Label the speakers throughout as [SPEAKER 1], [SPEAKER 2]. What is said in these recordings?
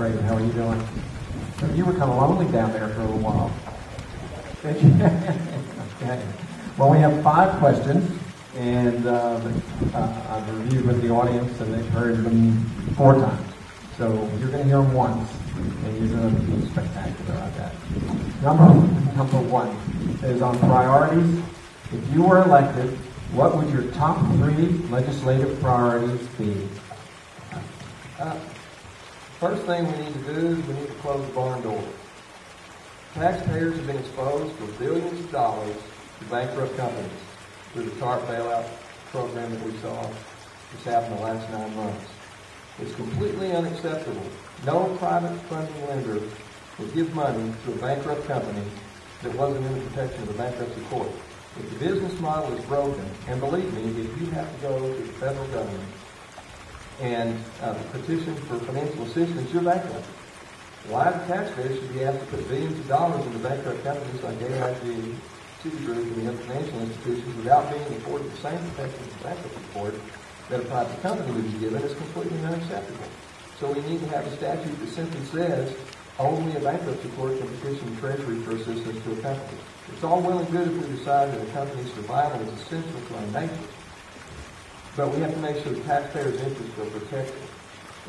[SPEAKER 1] Great. How are you doing? So you were kind of lonely down there for a little while. Okay. Well, we have 5 questions, and I've reviewed with the audience, and they've heard them 4 times. So you're going to hear them once, and you're going to be spectacular at that. Number 1 is on priorities. If you were elected, what would your top 3 legislative priorities be?
[SPEAKER 2] First thing we need to do is we need to close the barn door. Taxpayers have been exposed for billions of dollars to bankrupt companies through the TARP bailout program that we saw just happen the last 9 months. It's completely unacceptable. No private funding lender would give money to a bankrupt company that wasn't in the protection of the bankruptcy court. If the business model is broken, and believe me, if you have to go to the federal government and petition for financial assistance, you're bankrupt. Why the taxpayers should be asked to put billions of dollars into bankrupt companies like AIG, Citigroup, and the other financial institutions without being afforded the same protection of the bankruptcy court that a private company would be given is completely unacceptable. So we need to have a statute that simply says only a bankruptcy court can petition the Treasury for assistance to a company. It's all well and good if we decide that a company's survival is essential to our nation, but we have to make sure the taxpayers' interests are protected,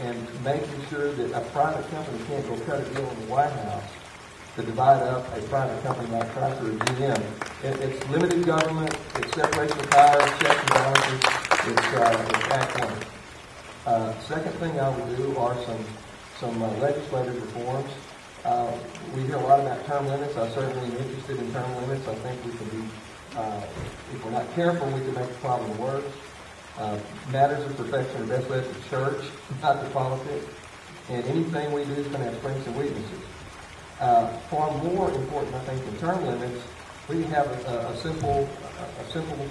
[SPEAKER 2] and making sure that a private company can't go cut a deal in the White House to divide up a private company like Reicher or GM. It's limited government, it's separation of powers, checks and balances, it's Act 1. Second thing I would do are some legislative reforms. We hear a lot about term limits. I certainly am interested in term limits. I think we can be, if we're not careful, we can make the problem worse. Matters of perfection are best left to church, not to politics. And anything we do is going to have strengths and weaknesses. Far more important, I think, than term limits, we have a simple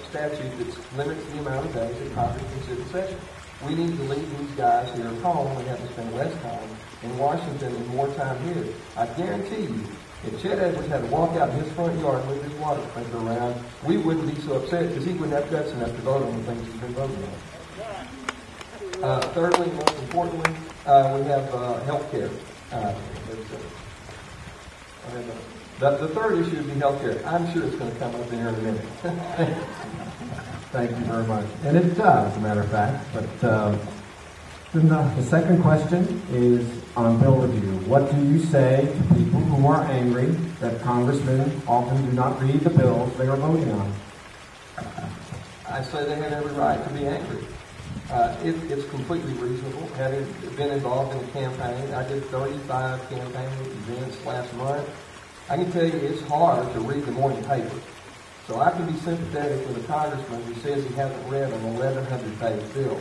[SPEAKER 2] statute that limits the amount of days that Congress can sit in session. We need to leave these guys here at home and have to spend less time in Washington and more time here. I guarantee you, if Chet Edwards had to walk out in his front yard with his water sprinkler around, we wouldn't be so upset because he wouldn't have guts enough to vote on the things he's been voting on. Thirdly, most importantly, we have health care. The third issue would be health care. I'm sure it's going to come up here in a minute.
[SPEAKER 1] Thank you very much. And it does, as a matter of fact. But then the second question is on bill review. What do you say to people who are angry that congressmen often do not read the bills they are voting on?
[SPEAKER 2] I say they have every right to be angry. It's completely reasonable. Having been involved in a campaign, I did 35 campaign events last month. I can tell you it's hard to read the morning paper. So I can be sympathetic with a congressman who says he hasn't read an 1,100-page bill.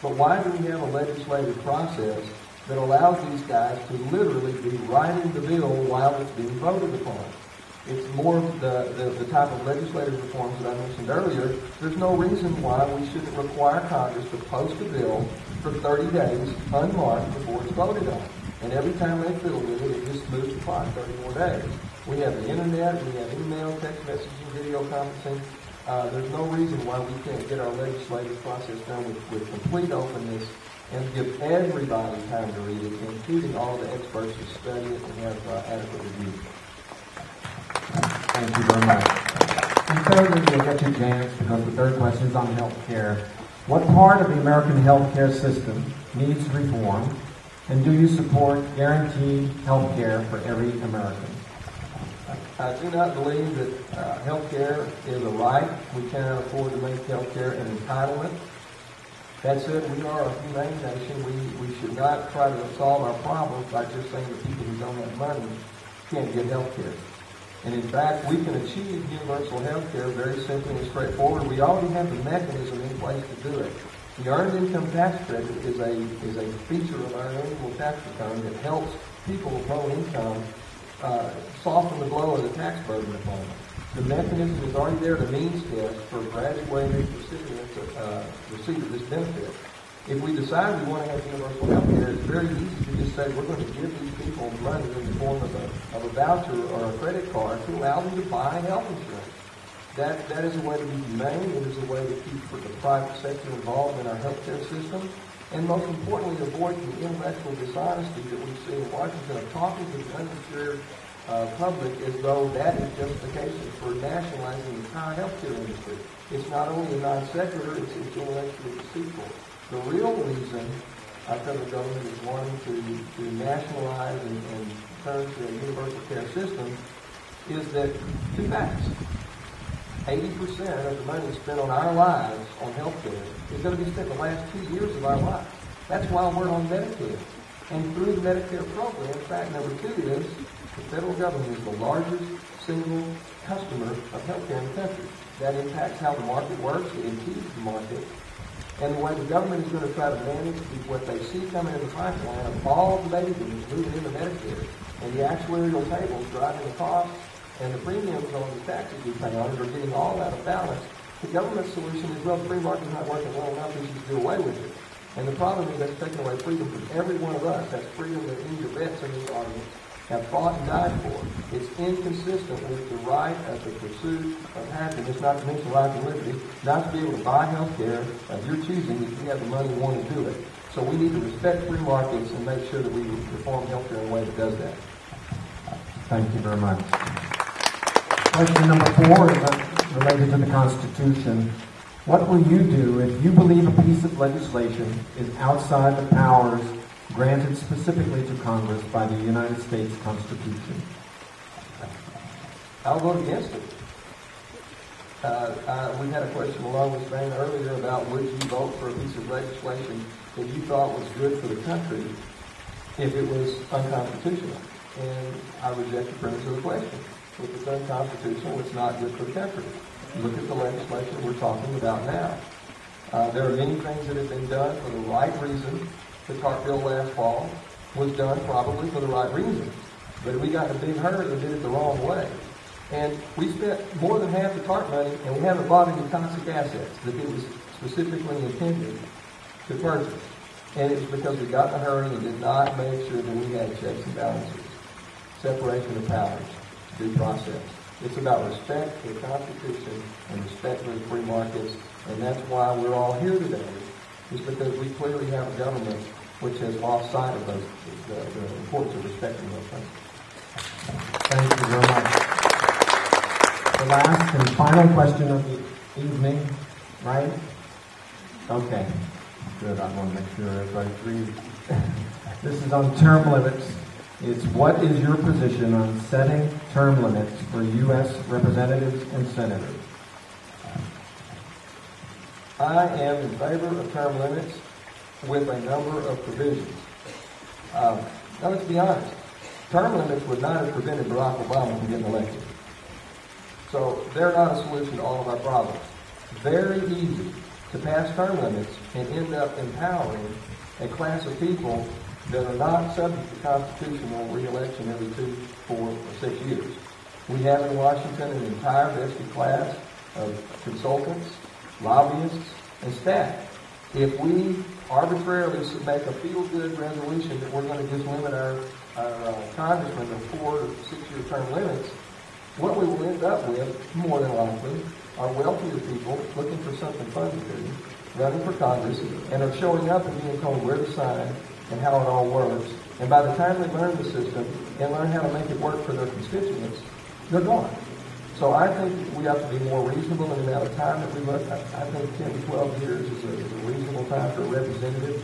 [SPEAKER 2] But why do we have a legislative process that allows these guys to literally be writing the bill while it's being voted upon? It's more of the type of legislative reforms that I mentioned earlier. There's no reason why we shouldn't require Congress to post a bill for 30 days unmarked before it's voted on. And every time they fiddle with it, it just moves the clock 30 more days. We have the internet, we have email, text messaging, video conferencing. There's no reason why we can't get our legislative process done with complete openness and give everybody time to read it, including all the experts who study it and have adequate review.
[SPEAKER 1] Thank you very much. And thirdly, we'll get to James because the third question is on health care. What part of the American health care system needs reform, and do you support guaranteed health care for every American?
[SPEAKER 2] I do not believe that health care is a right. We cannot afford to make health care an entitlement. That said, we are a humane nation. We should not try to solve our problems by just saying that people who don't have money can't get health care. And in fact, we can achieve universal health care very simply and straightforward. We already have the mechanism in place to do it. The Earned Income Tax Credit is a feature of our annual tax return that helps people with low income soften the blow of the tax burden upon them. The mechanism is already there to means test for graduated recipients receipt of this benefit. If we decide we want to have universal health care, it's very easy to just say we're going to give these people money in the form of a voucher or a credit card to allow them to buy health insurance. That is a way to be humane. It is a way to keep the private sector involved in our healthcare system. And most importantly, avoid the intellectual dishonesty that we see in Washington of talking to the uninsured public as though that is justification for nationalizing the entire healthcare industry. It's not only a non sequitur, it's intellectually deceitful. The real reason our federal government is wanting to nationalize and turn to a universal care system is that two facts. 80% of the money spent on our lives on healthcare is going to be spent the last 2 years of our lives. That's why we're on Medicare. And through the Medicare program, fact number 2 is the federal government is the largest single customer of healthcare in the country. That impacts how the market works. It impedes the market. And the way the government is going to try to manage what they see coming in the pipeline of all of the baby boomers moving into Medicare and the actuarial tables driving the costs and the premiums on the taxes we pay on it are getting all out of balance. The government solution is, well, the free market's not working well enough, we should do away with it. And the problem is that's taking away freedom from every one of us. That's freedom that any of your vets in this audience have fought and died for. It's inconsistent with the right of the pursuit of happiness, not to mention life and liberty, not to be able to buy health care of your choosing if you have the money and want to do it. So we need to respect free markets and make sure that we reform health care in a way that does that.
[SPEAKER 1] Thank you very much. Question number 4 is related to the Constitution. What will you do if you believe a piece of legislation is outside the powers granted specifically to Congress by the United States Constitution?
[SPEAKER 2] I'll vote against it. We had a question along this vein earlier about would you vote for a piece of legislation that you thought was good for the country if it was unconstitutional? And I reject the premise of the question. If it's unconstitutional, it's not good for the country. Look at the legislation we're talking about now. There are many things that have been done for the right reason. The TARP bill last fall was done probably for the right reason. But we got in a big hurry and did it the wrong way. And we spent more than half the TARP money, and we haven't bought any toxic assets that it was specifically intended to purchase. And it's because we got in a hurry and did not make sure that we had checks and balances, separation of powers, due process. It's about respect for the Constitution and respect for the free markets, and that's why we're all here today, is because we clearly have a government which has lost sight of those, the importance of respecting those things.
[SPEAKER 1] Thank you very much. The last and final question of the evening, right? Okay, good. I want to make sure everybody agrees. This is on term limits. It's what is your position on setting term limits for U.S. representatives and senators?
[SPEAKER 2] I am in favor of term limits with a number of provisions. Now let's be honest. Term limits would not have prevented Barack Obama from getting elected. So they're not a solution to all of our problems. Very easy to pass term limits and end up empowering a class of people that are not subject to constitutional re-election every 2, 4, or 6 years. We have in Washington an entire vested class of consultants, lobbyists, and staff. If we arbitrarily make a feel-good resolution that we're going to just limit our congressmen to 4 to 6-year term limits, what we will end up with, more than likely, are wealthier people looking for something fun to do, running for Congress, and are showing up and being told where to sign and how it all works. And by the time they learn the system and learn how to make it work for their constituents, they're gone. So I think we have to be more reasonable in the amount of time that we look. I think 10 to 12 years is a reasonable time for a representative.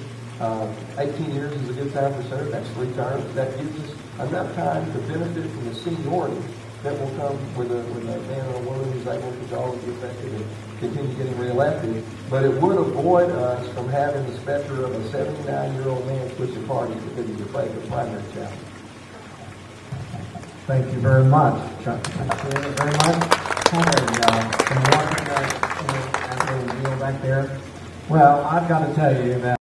[SPEAKER 2] 18 years is a good time for senator. That's 3 terms. That gives us enough time to benefit from the seniority that will come with a man or a woman who's able to always be effective and continue getting reelected. But it would avoid us from having the specter of a 79-year-old man switching parties because he's afraid of the primary challenge.
[SPEAKER 1] Thank you very much, Chuck. Thank you very much. Can you walk back there? Well, I've got to tell you that